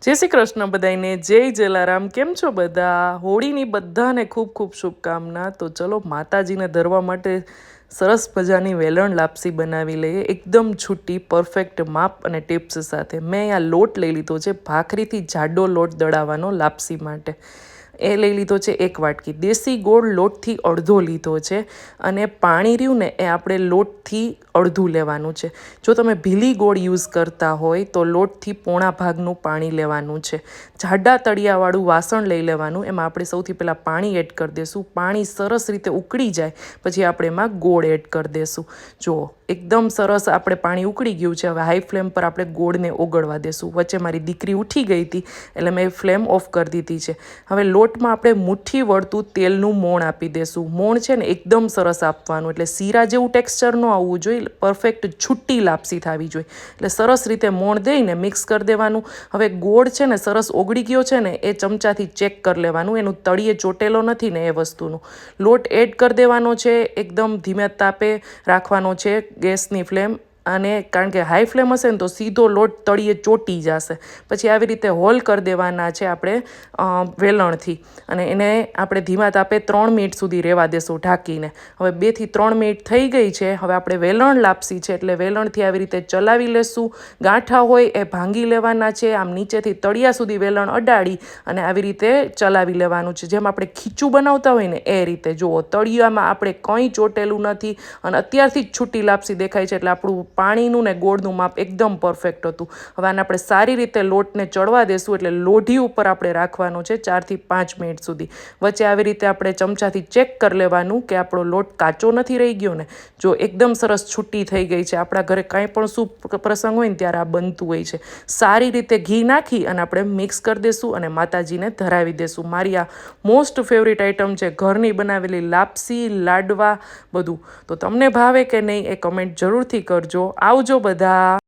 જય શ્રી કૃષ્ણ બધાને, જય જલારામ। કેમ છો બધા? હોળીની બધાને ખૂબ ખૂબ શુભકામના। તો ચલો માતાજીને ધરવા માટે સરસ મજાની વેલણ લાપસી બનાવી લઈએ, એકદમ છૂટી પરફેક્ટ માપ અને ટિપ્સ સાથે। મેં અહીંયા લોટ લઈ લીધો છે, ભાખરીથી જાડો લોટ દળાવવાનો લાપસી માટે। એ લઈ લીધો છે 1 વાટકી। દેશી ગોળ લોટથી અડધો લીધો છે અને પાણી રહ્યું ને એ આપણે લોટથી અડધું લેવાનું છે। જો તમે ભીલી ગોળ યુઝ કરતા હોય તો લોટથી પોણા ભાગનું પાણી લેવાનું છે। જાડા તળિયાવાળું વાસણ લઈ લેવાનું, એમાં આપણે સૌથી પહેલાં પાણી એડ કરી દઈશું। પાણી સરસ રીતે ઉકળી જાય પછી આપણે એમાં ગોળ એડ કરી દઈશું। જો એકદમ સરસ આપણે પાણી ઉકળી ગયું છે। હવે હાઈ ફ્લેમ પર આપણે ગોળને ઓગળવા દઈશું। વચ્ચે મારી દીકરી ઉઠી ગઈ હતી એટલે મેં ફ્લેમ ઓફ કરી દીધી છે। હવે લોટમાં આપણે મુઠ્ઠી વળતું તેલનું મોણ આપી દઈશું। મોણ છે ને એકદમ સરસ આપવાનું, એટલે શીરા જેવું ટેક્સચર ન આવવું જોઈએ, પરફેક્ટ છૂટી લાપસી થવી જોઈએ। એટલે સરસ રીતે મોણ દઈને મિક્સ કરી દેવાનું। હવે ગોળ છે ને સરસ ઓગળી ગયો છે ને એ ચમચાથી ચેક કરી લેવાનું, એનું તળિયે ચોટેલો નથી ને એ વસ્તુનું। લોટ એડ કરી દેવાનો છે, એકદમ ધીમે તાપે રાખવાનો છે ગેસની ફ્લેમ, અને કારણ કે હાઈ ફ્લેમ હશે ને તો સીધો લોટ તળિયે ચોટી જશે। પછી આવી રીતે હોલ કરી દેવાના છે આપણે વેલણથી, અને એને આપણે ધીમા તાપે 3 મિનિટ સુધી રહેવા દેશું ઢાંકીને। હવે 2 થી 3 મિનિટ થઈ ગઈ છે। હવે આપણે વેલણ લાપસી છે એટલે વેલણથી આવી રીતે ચલાવી લેશું। ગાંઠા હોય એ ભાંગી લેવાના છે, આમ નીચેથી તળિયા સુધી વેલણ અડાડી અને આવી રીતે ચલાવી લેવાનું છે, જેમ આપણે ખીચું બનાવતા હોય ને એ રીતે। જુઓ તળિયામાં આપણે કંઈ ચોટેલું નથી અને અત્યારથી જ છૂટી લાપસી દેખાય છે, એટલે આપણું પાણીનું ને ગોળનું માપ એકદમ પરફેક્ટ હતું। હવે આને આપણે સારી રીતે લોટને ચડવા દેશું, એટલે લોઢી ઉપર આપણે રાખવાનો છે 4 થી 5 મિનિટ સુધી। વચ્ચે આવી રીતે આપણે ચમચાથી ચેક કરી લેવાનું કે આપણો લોટ કાચો નથી રહી ગયો ને। જો એકદમ સરસ છૂટી થઈ ગઈ છે। આપણા ઘરે કાંઈ પણ શુભ પ્રસંગ હોય ને ત્યારે આ બનતું હોય છે। સારી રીતે ઘી નાખી અને આપણે મિક્સ કરી દઈશું અને માતાજીને ધરાવી દઈશું। મારી આ મોસ્ટ ફેવરિટ આઈટમ છે, ઘરની બનાવેલી લાપસી, લાડવા બધું। તો તમને ભાવે કે નહીં એ કમેન્ટ જરૂરથી કરજો। આવજો બધા।